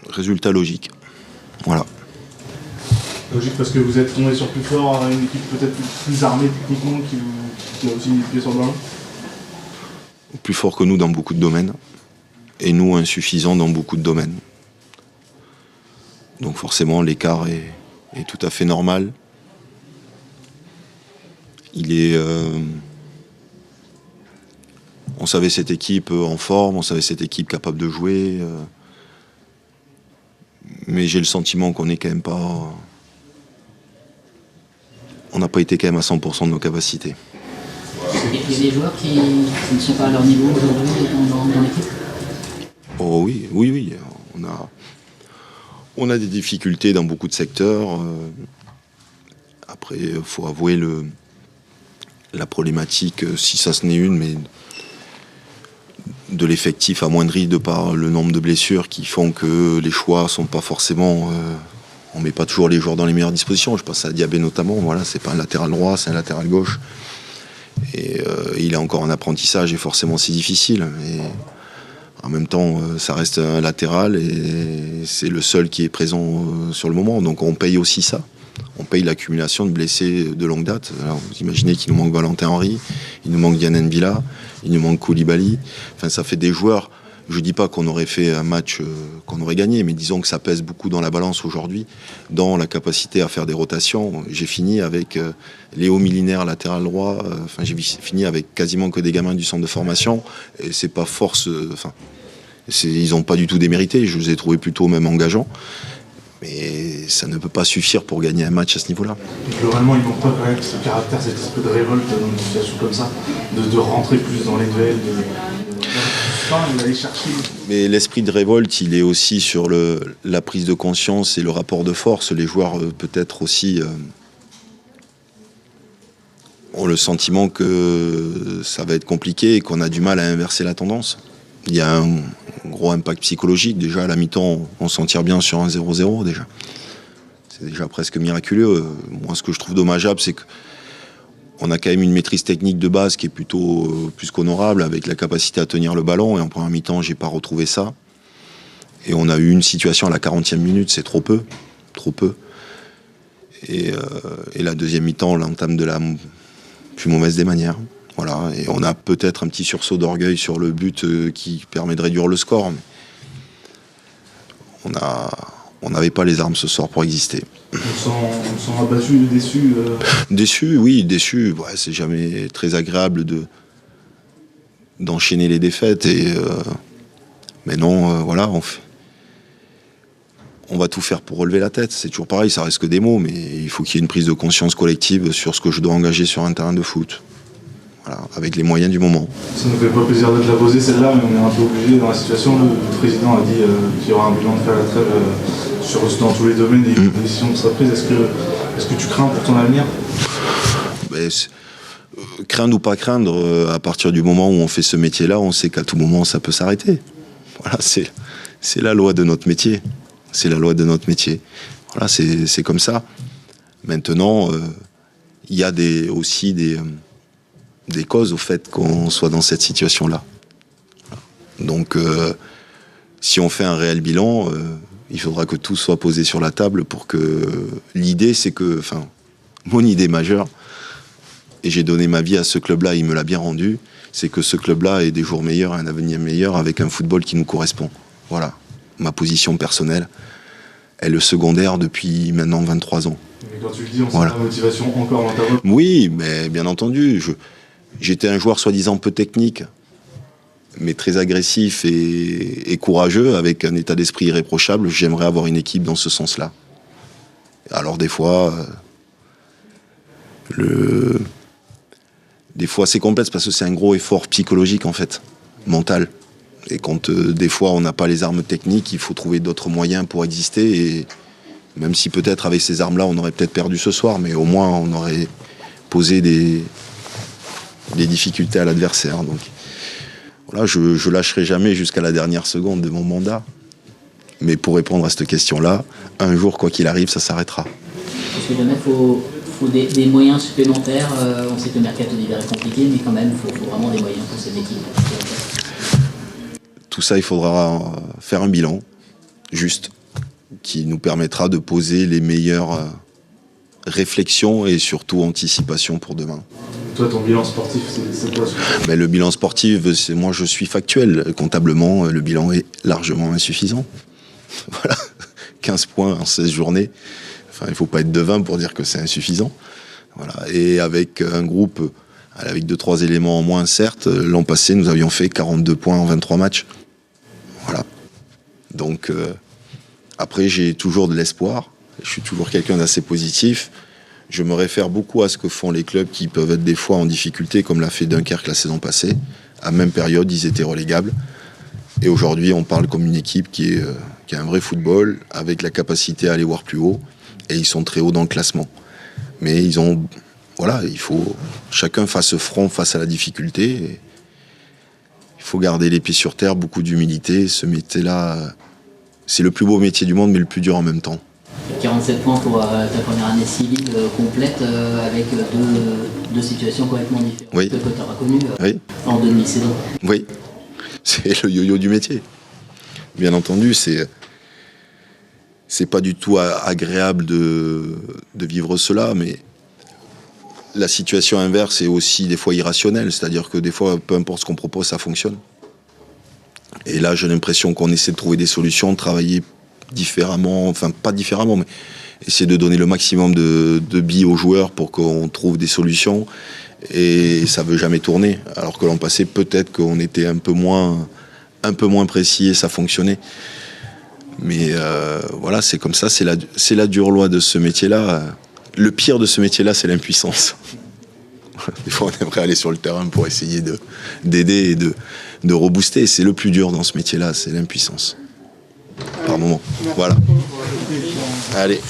Résultat logique. Voilà. Logique parce que vous êtes tombé sur plus fort, une équipe peut-être plus armée techniquement qui a aussi les pieds sur le ballon. Plus fort que nous dans beaucoup de domaines. Et nous insuffisants dans beaucoup de domaines. Donc forcément l'écart est tout à fait normal. On savait cette équipe en forme, on savait cette équipe capable de jouer. Mais j'ai le sentiment qu'on n'est quand même pas... On n'a pas été quand même à 100% de nos capacités. Il y a des joueurs qui ne sont pas à leur niveau aujourd'hui dans l'équipe? Oh oui. On a des difficultés dans beaucoup de secteurs. Après, il faut avouer la problématique, si ça ce n'est une, mais de l'effectif amoindri de par le nombre de blessures qui font que les choix sont pas forcément... on met pas toujours les joueurs dans les meilleures dispositions. Je pense à Diabé notamment. Voilà, c'est pas un latéral droit, c'est un latéral gauche. Et il est encore en apprentissage et forcément c'est difficile. Et en même temps, ça reste un latéral et c'est le seul qui est présent sur le moment. Donc on paye aussi ça. On paye l'accumulation de blessés de longue date. Alors, vous imaginez qu'il nous manque Valentin Henry, il nous manque Diane Villa, il nous manque Koulibaly. Enfin, ça fait des joueurs. Je ne dis pas qu'on aurait fait un match qu'on aurait gagné, mais disons que ça pèse beaucoup dans la balance aujourd'hui, dans la capacité à faire des rotations. J'ai fini avec Léo Milinaire, latéral droit. J'ai fini avec quasiment que des gamins du centre de formation. Et c'est pas force. Ils n'ont pas du tout démérité. Je les ai trouvés plutôt même engageants. Mais ça ne peut pas suffire pour gagner un match à ce niveau-là. Globalement, il manque pas quand même ce caractère, cet esprit de révolte dans une situation comme ça, de rentrer plus dans les duels, d'aller chercher. Mais l'esprit de révolte, il est aussi sur la prise de conscience et le rapport de force. Les joueurs peut-être aussi ont le sentiment que ça va être compliqué et qu'on a du mal à inverser la tendance. Il y a un gros impact psychologique. Déjà, à la mi-temps, on s'en tire bien sur un 0-0 déjà. C'est déjà presque miraculeux. Moi, ce que je trouve dommageable, c'est qu'on a quand même une maîtrise technique de base qui est plutôt plus qu'honorable, avec la capacité à tenir le ballon. Et en première mi-temps, j'ai pas retrouvé ça. Et on a eu une situation à la 40e minute, c'est trop peu. Trop peu. Et la deuxième mi-temps, on l'entame de la plus mauvaise des manières. Voilà, et on a peut-être un petit sursaut d'orgueil sur le but qui permet de réduire le score. Mais on n'avait pas les armes ce soir pour exister. On sent abattu, déçu. Déçu, oui, déçu. Ouais, c'est jamais très agréable d'enchaîner les défaites. Mais non, voilà, on va tout faire pour relever la tête. C'est toujours pareil, ça reste que des mots, mais il faut qu'il y ait une prise de conscience collective sur ce que je dois engager sur un terrain de foot. Voilà, avec les moyens du moment. Ça ne nous fait pas plaisir de te la poser celle-là, mais on est un peu obligé dans la situation. Le président a dit qu'il y aura un bilan de faire la trêve dans tous les domaines et une décision sera prise. Est-ce que tu crains pour ton avenir? Craindre ou pas craindre, à partir du moment où on fait ce métier-là, on sait qu'à tout moment ça peut s'arrêter. Voilà, c'est la loi de notre métier. C'est la loi de notre métier. Voilà, c'est comme ça. Maintenant, il y a aussi des causes au fait qu'on soit dans cette situation-là. Donc, si on fait un réel bilan, il faudra que tout soit posé sur la table pour que... L'idée, c'est que... mon idée majeure, et j'ai donné ma vie à ce club-là, il me l'a bien rendu, c'est que ce club-là ait des jours meilleurs, un avenir meilleur, avec un football qui nous correspond. Voilà. Ma position personnelle, elle est secondaire depuis maintenant 23 ans. Mais quand tu le dis, on sent la motivation encore dans ta voix. Oui, mais bien entendu, j'étais un joueur soi-disant peu technique, mais très agressif et courageux, avec un état d'esprit irréprochable. J'aimerais avoir une équipe dans ce sens-là. Alors des fois, c'est complexe parce que c'est un gros effort psychologique en fait, mental. Et quand des fois on n'a pas les armes techniques, il faut trouver d'autres moyens pour exister. Et même si peut-être avec ces armes-là, on aurait peut-être perdu ce soir, mais au moins on aurait posé des difficultés à l'adversaire. Donc voilà, je lâcherai jamais jusqu'à la dernière seconde de mon mandat. Mais pour répondre à cette question-là, un jour, quoi qu'il arrive, ça s'arrêtera. Parce que demain, il faut des moyens supplémentaires. On sait que le mercato d'hiver est compliqué, mais quand même, il faut vraiment des moyens pour cette équipe. Tout ça, il faudra faire un bilan, juste. qui nous permettra de poser les meilleures réflexions et surtout anticipations pour demain. Toi, ton bilan sportif, c'est quoi? Mais le bilan sportif, moi je suis factuel. Comptablement, le bilan est largement insuffisant. Voilà, 15 points en 16 journées. Enfin, il ne faut pas être devin pour dire que c'est insuffisant. Voilà. Et avec un groupe, avec 2-3 éléments en moins, certes, l'an passé, nous avions fait 42 points en 23 matchs. Voilà. Donc, après, j'ai toujours de l'espoir. Je suis toujours quelqu'un d'assez positif. Je me réfère beaucoup à ce que font les clubs qui peuvent être des fois en difficulté, comme l'a fait Dunkerque la saison passée. À même période, ils étaient relégables. Et aujourd'hui, on parle comme une équipe qui a un vrai football, avec la capacité à aller voir plus haut. Et ils sont très hauts dans le classement. Mais il faut chacun fasse front face à la difficulté. Et il faut garder les pieds sur terre, beaucoup d'humilité. Ce métier-là, c'est le plus beau métier du monde, mais le plus dur en même temps. 47 points pour ta première année civile complète, avec deux situations complètement différentes, oui. Que tu auras connues Oui. En demi-saison. Oui, c'est le yo-yo du métier. Bien entendu, c'est pas du tout agréable de vivre cela, mais la situation inverse est aussi des fois irrationnelle, c'est-à-dire que des fois, peu importe ce qu'on propose, ça fonctionne. Et là, j'ai l'impression qu'on essaie de trouver des solutions, de travailler différemment, enfin pas différemment, mais essayer de donner le maximum de billes aux joueurs pour qu'on trouve des solutions, et ça veut jamais tourner. Alors que l'an passé, peut-être qu'on était un peu moins précis et ça fonctionnait. Mais voilà, c'est comme ça, c'est la dure loi de ce métier-là. Le pire de ce métier-là, c'est l'impuissance. Des fois, on aimerait aller sur le terrain pour essayer d'aider et de rebooster. C'est le plus dur dans ce métier-là, c'est l'impuissance. Par moment. Voilà. Allez.